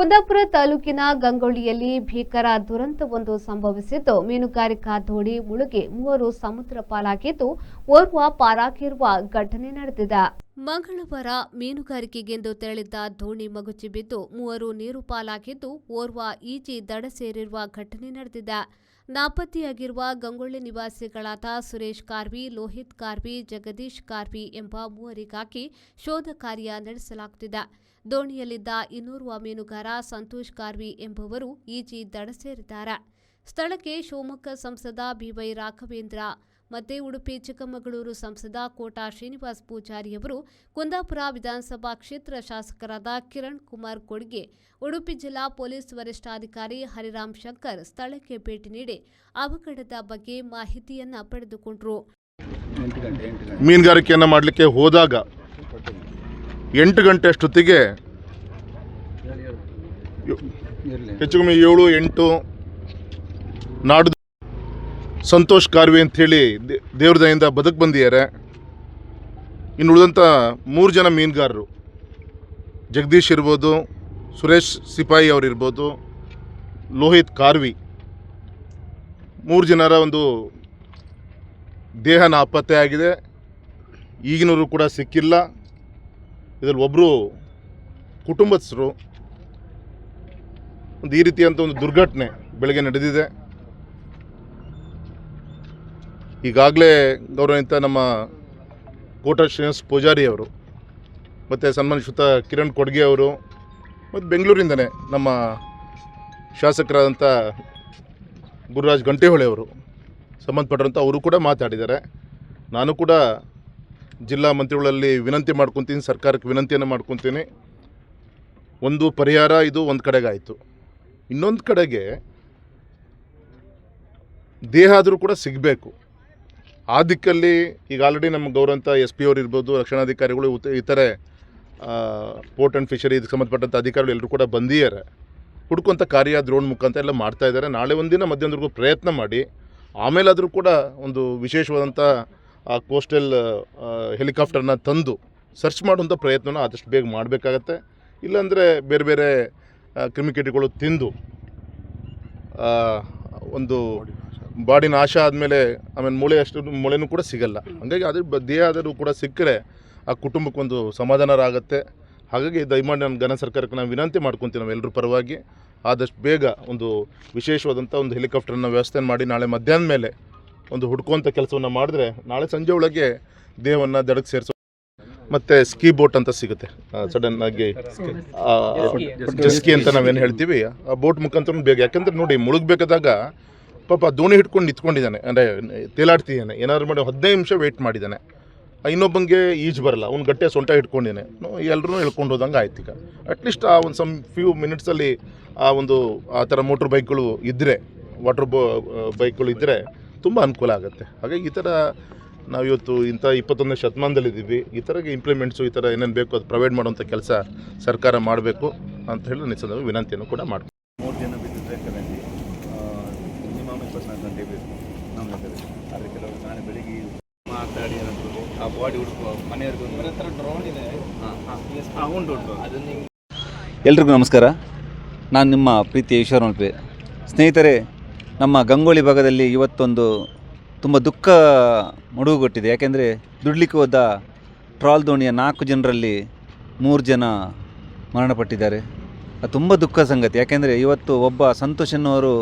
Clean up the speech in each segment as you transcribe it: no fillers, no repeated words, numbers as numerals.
ಕುಂದಾಪುರ ತಾಲೂಕಿನ ಗಂಗೊಳ್ಳಿಯಲ್ಲಿ ಭೀಕರ ದುರಂತವೊಂದು ಸಂಭವಿಸಿದ್ದು, ಮೀನುಗಾರಿಕಾ ದೋಣಿ ಮುಳುಗಿ 3 ಸಮುದ್ರ ಪಾಲಾಗಿದ್ದು, ಓರ್ವ ಪಾರಾಗಿರುವ ಘಟನೆ ನಡೆದಿದೆ. ಮಂಗಳವಾರ ಮೀನುಗಾರಿಕೆಗೆಂದು ತೆರಳಿದ್ದ ದೋಣಿ ಮಗುಚಿ ಬಿದ್ದು 3 ನೀರು ಪಾಲಾಗಿದ್ದು, ಓರ್ವ ಈಜಿ ದಡ ಸೇರಿರುವ ಘಟನೆ ನಡೆದಿದೆ. ನಾಪತ್ತೆಯಾಗಿರುವ ಗಂಗೊಳ್ಳಿ ನಿವಾಸಿಗಳಾದ ಸುರೇಶ್ ಕಾರ್ವಿ, ಲೋಹಿತ್ ಕಾರ್ವಿ, ಜಗದೀಶ್ ಕಾರ್ವಿ ಎಂಬ ಮೂವರಿಗಾಗಿ ಶೋಧ ಕಾರ್ಯ ನಡೆಸಲಾಗುತ್ತಿದೆ. ದೋಣಿಯಲ್ಲಿದ್ದ ಇನ್ನೋರ್ವ ಮೀನುಗಾರ ಸಂತೋಷ್ ಕಾರ್ವಿ ಎಂಬುವರು ಈಜಿ ದಡ ಸೇರಿದ್ದಾರೆ. ಸ್ಥಳಕ್ಕೆ ಶಿವಮೊಗ್ಗ ಸಂಸದ ಬಿವೈ ರಾಘವೇಂದ್ರ ಮತ್ತು ಉಡುಪಿ ಚಿಕ್ಕಮಗಳೂರು ಸಂಸದ ಕೋಟಾ ಶ್ರೀನಿವಾಸ್ ಪೂಜಾರಿಯವರು, ಕುಂದಾಪುರ ವಿಧಾನಸಭಾ ಕ್ಷೇತ್ರ ಶಾಸಕರಾದ ಕಿರಣ್ ಕುಮಾರ್ ಕೊಡ್ಗೆ, ಉಡುಪಿ ಜಿಲ್ಲಾ ಪೊಲೀಸ್ ವರಿಷ್ಠಾಧಿಕಾರಿ ಹರಿರಾಮ್ ಶಂಕರ್ ಸ್ಥಳಕ್ಕೆ ಭೇಟಿ ನೀಡಿ ಅವಘಡದ ಬಗ್ಗೆ ಮಾಹಿತಿಯನ್ನ ಪಡೆದುಕೊಂಡರು. ಮೀನುಗಾರಿಕೆಯನ್ನು ಮಾಡಲಿಕ್ಕೆ ಹೋದಾಗ 8 ಗಂಟೆ ಅಷ್ಟೊತ್ತಿಗೆ ಹೆಚ್ಚು ಕಮ್ಮಿ 7-8 ನಾಡು ಸಂತೋಷ್ ಕಾರ್ವಿ ಅಂಥೇಳಿ ದೇವ್ರ ದಯಿಂದ ಬದುಕು ಬಂದಿದ್ದಾರೆ. ಇನ್ನು ಉಳಿದಂಥ 3 ಜನ ಮೀನುಗಾರರು, ಜಗದೀಶ್ ಇರ್ಬೋದು, ಸುರೇಶ್ ಸಿಪಾಯಿ ಅವರಿರ್ಬೋದು, ಲೋಹಿತ್ ಕಾರ್ವಿ, 3 ಜನರ ಒಂದು ದೇಹ ನಾಪತ್ತೆ ಆಗಿದೆ. ಈಗಿನವರು ಕೂಡ ಸಿಕ್ಕಿಲ್ಲ. ಇದರಲ್ಲಿ ಒಬ್ಬರು ಕುಟುಂಬಸ್ಥರು. ಈ ರೀತಿಯಂಥ ಒಂದು ದುರ್ಘಟನೆ ಬೆಳಗ್ಗೆ ನಡೆದಿದೆ. ಈಗಾಗಲೇ ಗೌರವಿತ ನಮ್ಮ ಕೋಟಾ ಶ್ರೀನಿವಾಸ್ ಪೂಜಾರಿ ಅವರು ಮತ್ತು ಸನ್ಮಾನಿತ ಕಿರಣ್ ಕೊಡ್ಗೆ ಅವರು ಮತ್ತು ಬೆಂಗಳೂರಿಂದನೇ ನಮ್ಮ ಶಾಸಕರಾದಂಥ ಗುರುರಾಜ್ ಗಂಟೆಹೊಳೆ ಅವರು ಸಂಬಂಧಪಟ್ಟಂಥ ಅವರು ಕೂಡ ಮಾತಾಡಿದ್ದಾರೆ. ನಾನು ಕೂಡ ಜಿಲ್ಲಾ ಮಂತ್ರಿಗಳಲ್ಲಿ ವಿನಂತಿ ಮಾಡ್ಕೊತೀನಿ, ಸರ್ಕಾರಕ್ಕೆ ವಿನಂತಿಯನ್ನು ಮಾಡ್ಕೊತೀನಿ. ಒಂದು ಪರಿಹಾರ ಇದು ಒಂದು ಕಡೆಗೆ ಆಯಿತು. ಇನ್ನೊಂದು ಕಡೆಗೆ ದೇಹ ಆದರೂ ಕೂಡ ಸಿಗಬೇಕು. ಆ ದಿಕ್ಕಲ್ಲಿ ಈಗ ಆಲ್ರೆಡಿ ನಮ್ಮ ಗೌರವಂತ SP ಅವರು ಇರ್ಬೋದು, ರಕ್ಷಣಾಧಿಕಾರಿಗಳು, ಇತರೆ ಪೋರ್ಟ್ ಆ್ಯಂಡ್ ಫಿಶರಿ ಇದಕ್ಕೆ ಸಂಬಂಧಪಟ್ಟಂಥ ಅಧಿಕಾರಿಗಳು ಎಲ್ಲರೂ ಕೂಡ ಬಂದಿದ್ದಾರೆ. ಹುಡುಕುವಂಥ ಕಾರ್ಯ ಡ್ರೋನ್ ಮುಖಾಂತರ ಎಲ್ಲ ಮಾಡ್ತಾಯಿದ್ದಾರೆ. ನಾಳೆ ಒಂದಿನ ಮಧ್ಯಾಹ್ನದವರೆಗೂ ಪ್ರಯತ್ನ ಮಾಡಿ ಆಮೇಲಾದರೂ ಕೂಡ ಒಂದು ವಿಶೇಷವಾದಂಥ ಕೋಸ್ಟಲ್ ಹೆಲಿಕಾಪ್ಟರ್ನ ತಂದು ಸರ್ಚ್ ಮಾಡುವಂಥ ಪ್ರಯತ್ನನ ಆದಷ್ಟು ಬೇಗ ಮಾಡಬೇಕಾಗತ್ತೆ. ಇಲ್ಲಾಂದರೆ ಬೇರೆ ಬೇರೆ ಕ್ರಿಮಿಕೀಟಗಳು ತಿಂದು ಒಂದು ಬಾಡಿ ನಾಶ ಆದಮೇಲೆ ಆಮೇಲೆ ಮೂಳೆನೂ ಕೂಡ ಸಿಗಲ್ಲ. ಹಾಗಾಗಿ ಅದ್ರ ದೇಹ ಆದರೂ ಕೂಡ ಸಿಕ್ಕರೆ ಆ ಕುಟುಂಬಕ್ಕೊಂದು ಸಮಾಧಾನ ಆಗುತ್ತೆ. ಹಾಗಾಗಿ ದಯಮಾಡಿ ನಾನು ಘನ ಸರ್ಕಾರಕ್ಕೆ ನಾನು ವಿನಂತಿ ಮಾಡ್ಕೊತೀನಿ, ನಾವೆಲ್ಲರ ಪರವಾಗಿ ಆದಷ್ಟು ಬೇಗ ಒಂದು ವಿಶೇಷವಾದಂಥ ಒಂದು ಹೆಲಿಕಾಪ್ಟರ್ನ ವ್ಯವಸ್ಥೆ ಮಾಡಿ ನಾಳೆ ಮಧ್ಯಾಹ್ನ ಮೇಲೆ ಒಂದು ಹುಡ್ಕುವಂಥ ಕೆಲಸವನ್ನು ಮಾಡಿದ್ರೆ ನಾಳೆ ಸಂಜೆ ಒಳಗೆ ದೇಹವನ್ನು ದಡಕ್ಕೆ ಸೇರಿಸೋ. ಮತ್ತು ಸ್ಕೀ ಬೋಟ್ ಅಂತ ಸಿಗುತ್ತೆ, ಸಡನ್ನಾಗಿ ಜಸ್ಕಿ ಅಂತ ನಾವೇನು ಹೇಳ್ತೀವಿ, ಆ ಬೋಟ್ ಮುಖಾಂತರ ಬೇಗ. ಯಾಕೆಂದರೆ ನೋಡಿ, ಮುಳುಗಬೇಕಾದಾಗ ಪಾಪ ದೋಣಿ ಹಿಡ್ಕೊಂಡು ನಿಂತ್ಕೊಂಡಿದ್ದಾನೆ, ಅಂದರೆ ತೇಲಾಡ್ತಿದ್ದಾನೆ. ಏನಾದ್ರು ಮಾಡಿ 15 ನಿಮಿಷ ವೆಯ್ಟ್ ಮಾಡಿದ್ದಾನೆ. ಇನ್ನೊಬ್ಬಂಗೆ ಈಜು ಬರಲ್ಲ, ಅವ್ನು ಗಟ್ಟೆ ಸೊಂಟ ಹಿಡ್ಕೊಂಡಿದ್ದಾನೆ. ಎಲ್ಲರೂ ಹೇಳ್ಕೊಂಡು ಹೋದಂಗೆ ಆಯ್ತು. ಈಗ ಅಟ್ಲೀಸ್ಟ್ ಆ ಒಂದು ಫ್ಯೂ ಮಿನಿಟ್ಸಲ್ಲಿ ಆ ಥರ ಮೋಟ್ರ್ ಬೈಕ್ಗಳು ಇದ್ದರೆ, ವಾಟರ್ ಬೈಕ್ಗಳು ಇದ್ದರೆ ತುಂಬ ಅನುಕೂಲ ಆಗುತ್ತೆ. ಹಾಗಾಗಿ ಈ ಥರ ನಾವು ಇವತ್ತು ಇಂಥ 21ನೇ ಶತಮಾನದಲ್ಲಿದ್ದೀವಿ. ಈ ಥರಗೆ ಇಂಪ್ಲಿಮೆಂಟ್ಸು ಈ ಥರ ಏನೇನು ಬೇಕು ಅದು ಪ್ರೊವೈಡ್ ಮಾಡುವಂಥ ಕೆಲಸ ಸರ್ಕಾರ ಮಾಡಬೇಕು ಅಂತ ಹೇಳಿ ನಿಸಂದ ವಿನಂತಿಯನ್ನು ಕೂಡ ಮಾಡ್ತೀವಿ. 3 ಜನ ಬಿದ್ದಿದ್ದರೆ ಕರೆಂಟ್ ಮಿನಿಮಮ್ 24 ಗಂಟೆ ಬೇಕು ನಮ್ಮ ಆದರೆ ಕೆಲವರು ನಾಳೆ ಬೆಳಿಗ್ಗೆ ಮಾತಾಡಿ ಆ ಬಾಡಿ ಹುಡುಕುವ ಮನೆಯವ್ರಿಗೆ ಡ್ರೋನ್ ಇದೆ. ಉಂಟು ಅದನ್ನು. ಎಲ್ರಿಗೂ ನಮಸ್ಕಾರ. ನಾನು ನಿಮ್ಮ ಪ್ರೀತಿಯ ಈಶ್ವರ ಮಲ್ಪೆ. ಸ್ನೇಹಿತರೆ, ನಮ್ಮ ಗಂಗೊಳ್ಳಿ ಭಾಗದಲ್ಲಿ ಇವತ್ತೊಂದು ತುಂಬ ದುಃಖ ಮಡುಗುಗೊಟ್ಟಿದೆ. ಯಾಕೆಂದರೆ ದುಡ್ಲಿಕ್ಕೆ ಹೋದ ಟ್ರಾಲ್ ದೋಣಿಯ 4 ಜನರಲ್ಲಿ 3 ಜನ ಮರಣಪಟ್ಟಿದ್ದಾರೆ. ಅದು ತುಂಬ ದುಃಖ ಸಂಗತಿ. ಯಾಕೆಂದರೆ ಇವತ್ತು ಒಬ್ಬ ಸಂತೋಷ್ ಎನ್ನುವರು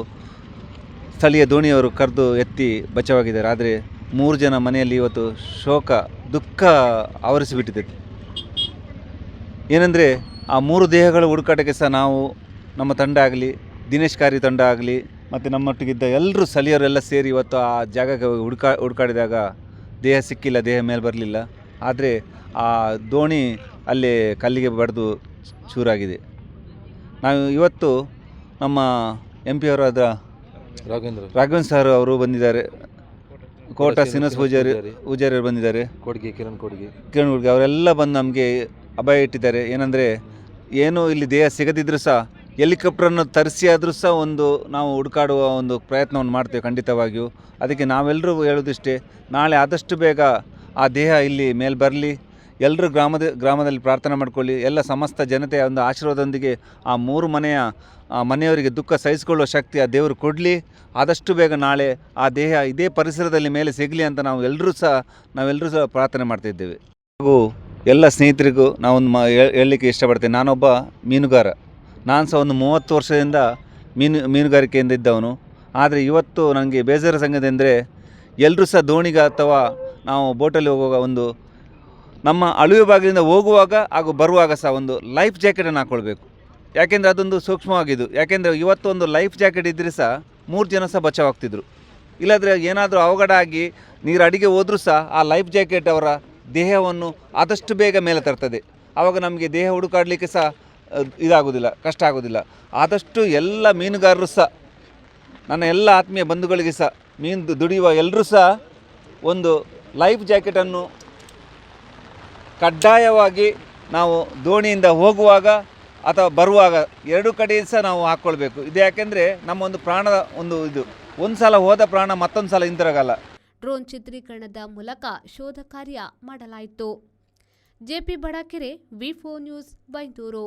ಸ್ಥಳೀಯ ದೋಣಿಯವರು ಕರೆದು ಎತ್ತಿ ಬಚಾವಾಗಿದ್ದಾರೆ. ಆದರೆ 3 ಜನ ಮನೆಯಲ್ಲಿ ಇವತ್ತು ಶೋಕ, ದುಃಖ ಆವರಿಸಿಬಿಟ್ಟಿದೆ. ಏನಂದರೆ ಆ 3 ದೇಹಗಳ ಹುಡುಕಾಟಕ್ಕೆ ಸಹ ನಾವು, ನಮ್ಮ ತಂಡ ಆಗಲಿ, ದಿನೇಶ್ ಕಾರ್ಯ ತಂಡ ಆಗಲಿ ಮತ್ತು ನಮ್ಮೊಟ್ಟಿಗಿದ್ದ ಎಲ್ಲರೂ ಸ್ಥಳೀಯರೆಲ್ಲ ಸೇರಿ ಇವತ್ತು ಆ ಜಾಗಕ್ಕೆ ಹುಡುಕಾಡಿದಾಗ ದೇಹ ಸಿಕ್ಕಿಲ್ಲ, ದೇಹ ಮೇಲೆ ಬರಲಿಲ್ಲ. ಆದರೆ ಆ ದೋಣಿ ಅಲ್ಲೇ ಕಲ್ಲಿಗೆ ಬಡಿದು ಚೂರಾಗಿದೆ. ನಾವು ಇವತ್ತು ನಮ್ಮ MP ಅವರಾದ ರಾಘವೇಂದ್ರ ಸರ್ ಅವರು ಬಂದಿದ್ದಾರೆ, ಕೋಟಾ ಶ್ರೀನಿವಾಸ್ ಪೂಜಾರಿ ಬಂದಿದ್ದಾರೆ, ಕಿರಣ್ ಕೊಡ್ಗೆ ಅವರೆಲ್ಲ ಬಂದು ನಮಗೆ ಅಭಯ ಇಟ್ಟಿದ್ದಾರೆ. ಏನಂದರೆ ಏನು ಇಲ್ಲಿ ದೇಹ ಸಿಗದಿದ್ದರೂ ಸಹ ಹೆಲಿಕಾಪ್ಟರನ್ನು ತರಿಸಿ ಆದರೂ ಸಹ ನಾವು ಹುಡುಕಾಡುವ ಒಂದು ಪ್ರಯತ್ನವನ್ನು ಮಾಡ್ತೇವೆ ಖಂಡಿತವಾಗಿಯೂ. ಅದಕ್ಕೆ ನಾವೆಲ್ಲರೂ ಹೇಳೋದಿಷ್ಟೇ, ನಾಳೆ ಆದಷ್ಟು ಬೇಗ ಆ ದೇಹ ಇಲ್ಲಿ ಮೇಲೆ ಬರಲಿ. ಎಲ್ಲರೂ ಗ್ರಾಮದಲ್ಲಿ ಪ್ರಾರ್ಥನೆ ಮಾಡ್ಕೊಳ್ಳಿ. ಎಲ್ಲ ಸಮಸ್ತ ಜನತೆಯ ಒಂದು ಆಶೀರ್ವಾದದೊಂದಿಗೆ ಆ 3 ಮನೆಯವರಿಗೆ ದುಃಖ ಸಹಿಸಿಕೊಳ್ಳುವ ಶಕ್ತಿ ಆ ದೇವರು ಕೊಡಲಿ. ಆದಷ್ಟು ಬೇಗ ನಾಳೆ ಆ ದೇಹ ಇದೇ ಪರಿಸರದಲ್ಲಿ ಮೇಲೆ ಸಿಗಲಿ ಅಂತ ನಾವೆಲ್ಲರೂ ಸಹ ಪ್ರಾರ್ಥನೆ ಮಾಡ್ತಿದ್ದೇವೆ. ಹಾಗೂ ಎಲ್ಲ ಸ್ನೇಹಿತರಿಗೂ ನಾವೊಂದು ಹೇಳಲಿಕ್ಕೆ ಇಷ್ಟಪಡ್ತೇನೆ. ನಾನೊಬ್ಬ ಮೀನುಗಾರ. ನಾನು ಸಹ ಒಂದು 30 ವರ್ಷದಿಂದ ಮೀನುಗಾರಿಕೆಯಿಂದ ಇದ್ದವನು. ಆದರೆ ಇವತ್ತು ನನಗೆ ಬೇಸರ ಸಂಗತಿ ಅಂದರೆ ಎಲ್ಲರೂ ಸಹ ದೋಣಿಗೆ ಅಥವಾ ನಾವು ಬೋಟಲ್ಲಿ ಹೋಗುವಾಗ ಒಂದು ನಮ್ಮ ಅಳುವೆ ಬಾಗಿಲಿಂದ ಹೋಗುವಾಗ ಹಾಗೂ ಬರುವಾಗ ಸಹ ಒಂದು ಲೈಫ್ ಜಾಕೆಟನ್ನು ಹಾಕ್ಕೊಳ್ಬೇಕು. ಯಾಕೆಂದರೆ ಅದೊಂದು ಸೂಕ್ಷ್ಮವಾಗಿದ್ದು. ಯಾಕೆಂದರೆ ಇವತ್ತು ಒಂದು ಲೈಫ್ ಜಾಕೆಟ್ ಇದ್ದರೆ ಸಹ 3 ಜನ ಸಹ ಬಚಾವಾಗ್ತಿದ್ರು. ಇಲ್ಲಾಂದರೆ ಏನಾದರೂ ಅವಘಡ ಆಗಿ ನೀರು ಅಡಿಗೆ ಹೋದರೂ ಸಹ ಆ ಲೈಫ್ ಜಾಕೆಟ್ ಅವರ ದೇಹವನ್ನು ಆದಷ್ಟು ಬೇಗ ಮೇಲೆ ತರ್ತದೆ. ಆವಾಗ ನಮಗೆ ದೇಹ ಹುಡುಕಾಡಲಿಕ್ಕೆ ಸಹ ಇದಾಗೋದಿಲ್ಲ, ಕಷ್ಟ ಆಗೋದಿಲ್ಲ. ಆದಷ್ಟು ಎಲ್ಲ ಮೀನುಗಾರರು ಸಹ, ನನ್ನ ಎಲ್ಲ ಆತ್ಮೀಯ ಬಂಧುಗಳಿಗೆ ಸಹ, ಮೀನು ದುಡಿಯುವ ಎಲ್ಲರೂ ಸಹ ಒಂದು ಲೈಫ್ ಜಾಕೆಟನ್ನು ಕಡ್ಡಾಯವಾಗಿ ನಾವು ದೋಣಿಯಿಂದ ಹೋಗುವಾಗ ಅಥವಾ ಬರುವಾಗ 2 ಕಡೆ ಸಹ ನಾವು ಹಾಕ್ಕೊಳ್ಬೇಕು. ಇದು ಯಾಕೆಂದರೆ ನಮ್ಮ ಒಂದು ಪ್ರಾಣದ ಒಂದು ಸಲ ಹೋದ ಪ್ರಾಣ ಮತ್ತೊಂದು ಸಲ ಹಿಂತಿರುಗಲ್ಲ. ಡ್ರೋನ್ ಚಿತ್ರೀಕರಣದ ಮೂಲಕ ಶೋಧ ಕಾರ್ಯ ಮಾಡಲಾಯಿತು. ಜೆಪಿ ಬಡಾಕೆರೆ, ವಿ4 ನ್ಯೂಸ್, ಬೈಂದೂರು.